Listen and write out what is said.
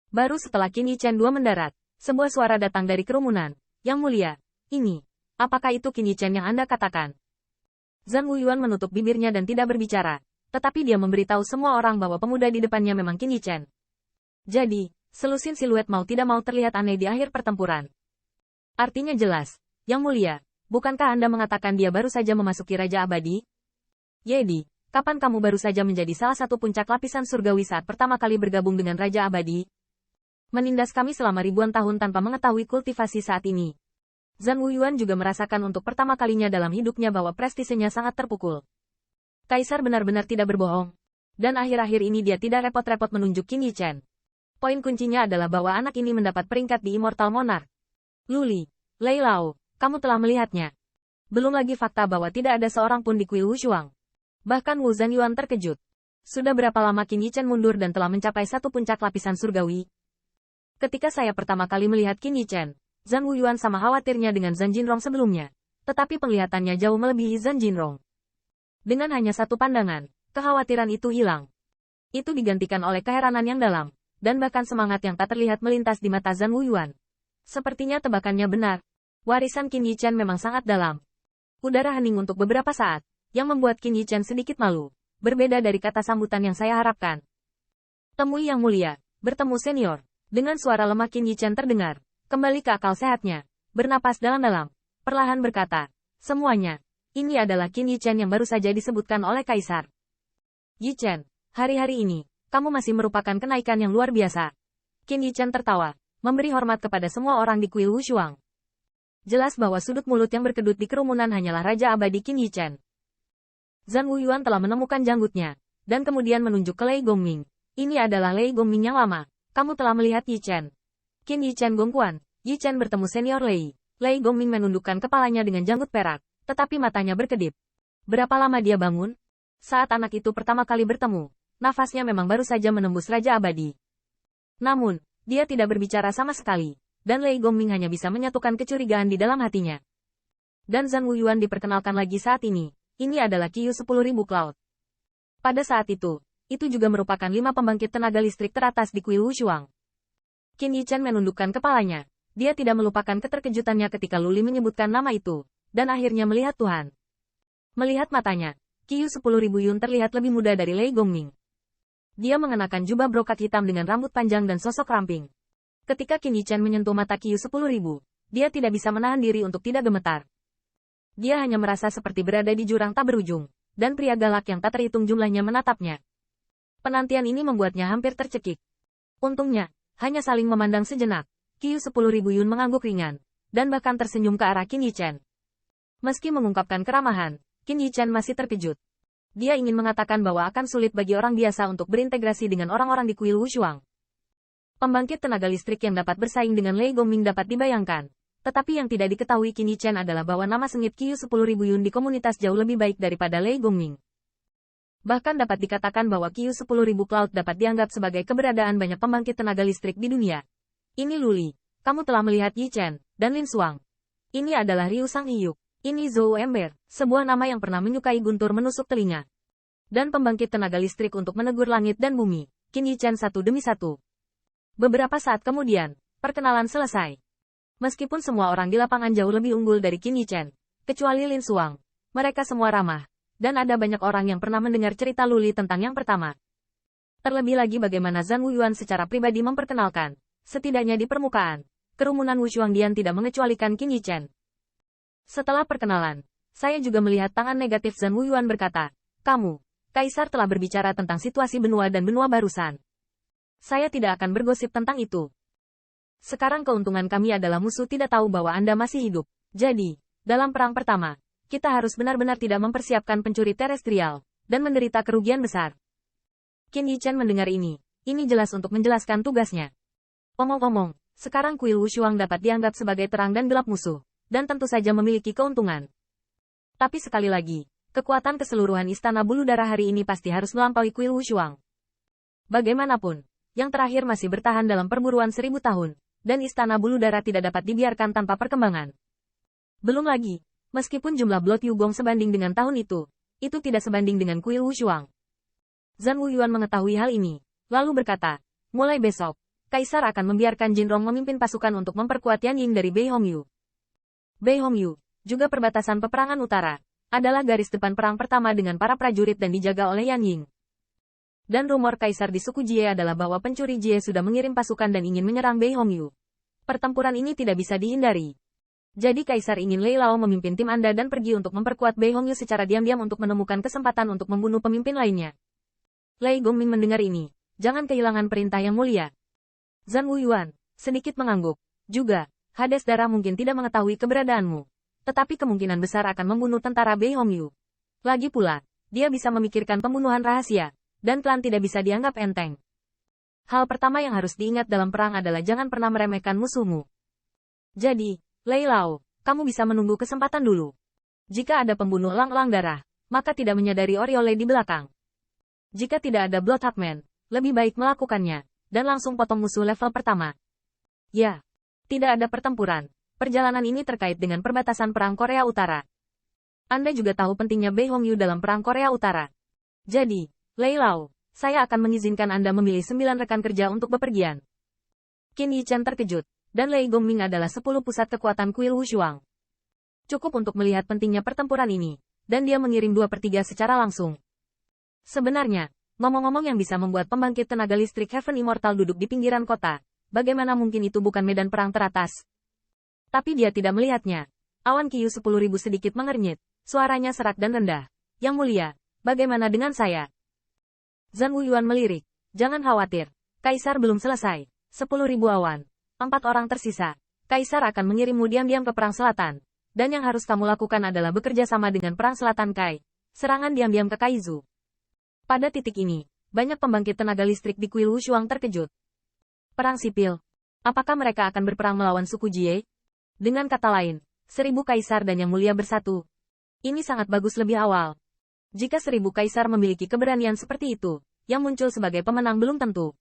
Baru setelah Qin Yichen II mendarat, sebuah suara datang dari kerumunan. Yang mulia, ini, apakah itu Qin Yichen yang Anda katakan? Zhang Wuyuan menutup bibirnya dan tidak berbicara, tetapi dia memberitahu semua orang bahwa pemuda di depannya memang Qin Yichen. Jadi, selusin siluet mau tidak mau terlihat aneh di akhir pertempuran. Artinya jelas, Yang mulia, bukankah Anda mengatakan dia baru saja memasuki Raja Abadi? Yedi, kapan kamu baru saja menjadi salah satu puncak lapisan surgawi saat pertama kali bergabung dengan Raja Abadi? Menindas kami selama ribuan tahun tanpa mengetahui kultivasi saat ini. Zhang Wuyuan juga merasakan untuk pertama kalinya dalam hidupnya bahwa prestisenya sangat terpukul. Kaisar benar-benar tidak berbohong. Dan akhir-akhir ini dia tidak repot-repot menunjuk Qin Yichen. Poin kuncinya adalah bahwa anak ini mendapat peringkat di Immortal Monarch. Luli, Lei Lao, kamu telah melihatnya. Belum lagi fakta bahwa tidak ada seorang pun di kuil Wushuang. Bahkan Wu Zanyuan terkejut. Sudah berapa lama Qin Yichen mundur dan telah mencapai satu puncak lapisan surgawi? Ketika saya pertama kali melihat Qin Yichen, Zhang Wuyuan sama khawatirnya dengan Zhang Jinrong sebelumnya. Tetapi penglihatannya jauh melebihi Zhang Jinrong. Dengan hanya satu pandangan, kekhawatiran itu hilang. Itu digantikan oleh keheranan yang dalam, dan bahkan semangat yang tak terlihat melintas di mata Zhang Wuyuan. Sepertinya tebakannya benar. Warisan Qin Yichen memang sangat dalam. Udara hening untuk beberapa saat, yang membuat Qin Yichen sedikit malu. Berbeda dari kata sambutan yang saya harapkan. Temui Yang Mulia, bertemu senior. Dengan suara lemah Qin Yichen terdengar. Kembali ke akal sehatnya. Bernapas dalam-dalam. Perlahan berkata. Semuanya. Ini adalah Qin Yichen yang baru saja disebutkan oleh Kaisar. Yichen, hari-hari ini, kamu masih merupakan kenaikan yang luar biasa. Qin Yichen tertawa. Memberi hormat kepada semua orang di kuil Wushuang. Jelas bahwa sudut mulut yang berkedut di kerumunan hanyalah Raja Abadi Qin Yichen. Zhang Wuyuan telah menemukan janggutnya, dan kemudian menunjuk ke Lei Gongming. Ini adalah Lei Gongming yang lama. Kamu telah melihat Yichen. Qin Yichen Gongkuan. Yichen bertemu senior Lei. Lei Gongming menundukkan kepalanya dengan janggut perak, tetapi matanya berkedip. Berapa lama dia bangun? Saat anak itu pertama kali bertemu, nafasnya memang baru saja menembus Raja Abadi. Namun, dia tidak berbicara sama sekali. Dan Lei Gongming hanya bisa menyatukan kecurigaan di dalam hatinya. Dan Zhang Wuyuan diperkenalkan lagi saat ini. Ini adalah Qiu 10.000 Cloud. Pada saat itu juga merupakan 5 pembangkit tenaga listrik teratas di kuil Wushuang. Qin Yichen menundukkan kepalanya. Dia tidak melupakan keterkejutannya ketika Luli menyebutkan nama itu. Dan akhirnya melihat Tuhan. Melihat matanya, Qiu 10.000 Yun terlihat lebih muda dari Lei Gongming. Dia mengenakan jubah brokat hitam dengan rambut panjang dan sosok ramping. Ketika Qin Yichen menyentuh mata Qiu 10.000, dia tidak bisa menahan diri untuk tidak gemetar. Dia hanya merasa seperti berada di jurang tak berujung, dan pria galak yang tak terhitung jumlahnya menatapnya. Penantian ini membuatnya hampir tercekik. Untungnya, hanya saling memandang sejenak, Qiu 10.000 Yun mengangguk ringan, dan bahkan tersenyum ke arah Qin Yichen. Meski mengungkapkan keramahan, Qin Yichen masih terkejut. Dia ingin mengatakan bahwa akan sulit bagi orang biasa untuk berintegrasi dengan orang-orang di kuil Wushuang. Pembangkit tenaga listrik yang dapat bersaing dengan Lei Gongming dapat dibayangkan. Tetapi yang tidak diketahui Qin Yichen adalah bahwa nama sengit Qiu 10.000 Yun di komunitas jauh lebih baik daripada Lei Gongming. Bahkan dapat dikatakan bahwa Qiu 10.000 Cloud dapat dianggap sebagai keberadaan banyak pembangkit tenaga listrik di dunia. Ini Luli, kamu telah melihat Yichen, dan Lin Suang. Ini adalah Ryu Sang Hiyuk. Ini Zhou Ember, sebuah nama yang pernah menyukai guntur menusuk telinga. Dan pembangkit tenaga listrik untuk menegur langit dan bumi, Qin Yichen satu demi satu. Beberapa saat kemudian, perkenalan selesai. Meskipun semua orang di lapangan jauh lebih unggul dari Qin Yichen, kecuali Lin Suang, mereka semua ramah, dan ada banyak orang yang pernah mendengar cerita Luli tentang yang pertama. Terlebih lagi bagaimana Zhang Wuyuan secara pribadi memperkenalkan, setidaknya di permukaan, kerumunan Wushuangdian tidak mengecualikan Qin Yichen. Setelah perkenalan, saya juga melihat tangan negatif Zhang Wuyuan berkata, kamu, Kaisar telah berbicara tentang situasi benua dan benua barusan. Saya tidak akan bergosip tentang itu. Sekarang keuntungan kami adalah musuh tidak tahu bahwa Anda masih hidup. Jadi, dalam perang pertama, kita harus benar-benar tidak mempersiapkan pencuri terestrial, dan menderita kerugian besar. Qin Yichen mendengar ini jelas untuk menjelaskan tugasnya. Omong-omong, sekarang kuil Wushuang dapat dianggap sebagai terang dan gelap musuh, dan tentu saja memiliki keuntungan. Tapi sekali lagi, kekuatan keseluruhan Istana Bulu Darah hari ini pasti harus melampaui kuil Wushuang. Bagaimanapun, yang terakhir masih bertahan dalam perburuan 1000 tahun, dan Istana Bulu Darah tidak dapat dibiarkan tanpa perkembangan. Belum lagi, meskipun jumlah Blood Yugong sebanding dengan tahun itu tidak sebanding dengan kuil Wushuang. Zhang Wuyuan mengetahui hal ini, lalu berkata, mulai besok, Kaisar akan membiarkan Jin Rong memimpin pasukan untuk memperkuat Yan Ying dari Bei Hongyu. Bei Hongyu, juga perbatasan peperangan utara, adalah garis depan perang pertama dengan para prajurit dan dijaga oleh Yan Ying. Dan rumor Kaisar di suku Jie adalah bahwa pencuri Jie sudah mengirim pasukan dan ingin menyerang Bei Hongyu. Pertempuran ini tidak bisa dihindari. Jadi Kaisar ingin Lei Lao memimpin tim Anda dan pergi untuk memperkuat Bei Hongyu secara diam-diam untuk menemukan kesempatan untuk membunuh pemimpin lainnya. Lei Gongming mendengar ini. Jangan kehilangan perintah yang mulia. Zhan Wuyuan sedikit mengangguk. Juga, Hades Darah mungkin tidak mengetahui keberadaanmu. Tetapi kemungkinan besar akan membunuh tentara Bei Hongyu. Lagi pula, dia bisa memikirkan pembunuhan rahasia, dan klan tidak bisa dianggap enteng. Hal pertama yang harus diingat dalam perang adalah jangan pernah meremehkan musuhmu. Jadi, Lei Lao, kamu bisa menunggu kesempatan dulu. Jika ada pembunuh lang-lang darah, maka tidak menyadari Oriole di belakang. Jika tidak ada Bloodhawkman, lebih baik melakukannya, dan langsung potong musuh level pertama. Ya, tidak ada pertempuran. Perjalanan ini terkait dengan perbatasan Perang Korea Utara. Anda juga tahu pentingnya Bei Hongyu dalam Perang Korea Utara. Jadi, Lei Lao, saya akan mengizinkan Anda memilih 9 rekan kerja untuk bepergian. Qin Yichen terkejut, dan Lei Gongming adalah 10 pusat kekuatan kuil Wushuang. Cukup untuk melihat pentingnya pertempuran ini, dan dia mengirim 2/3 secara langsung. Sebenarnya, ngomong-ngomong yang bisa membuat pembangkit tenaga listrik Heaven Immortal duduk di pinggiran kota, bagaimana mungkin itu bukan medan perang teratas? Tapi dia tidak melihatnya. Awan Qiu 10.000 sedikit mengernyit, suaranya serak dan rendah. Yang mulia, bagaimana dengan saya? Zhan Wuyuan melirik. Jangan khawatir, Kaisar belum selesai. 10.000 awan. 4 orang tersisa. Kaisar akan mengirimmu diam-diam ke Perang Selatan. Dan yang harus kamu lakukan adalah bekerja sama dengan Perang Selatan Kai. Serangan diam-diam ke Kaizu. Pada titik ini, banyak pembangkit tenaga listrik di kuil Wushuang terkejut. Perang sipil. Apakah mereka akan berperang melawan suku Jie? Dengan kata lain, 1000 kaisar dan yang mulia bersatu. Ini sangat bagus lebih awal. Jika 1000 kaisar memiliki keberanian seperti itu, yang muncul sebagai pemenang belum tentu.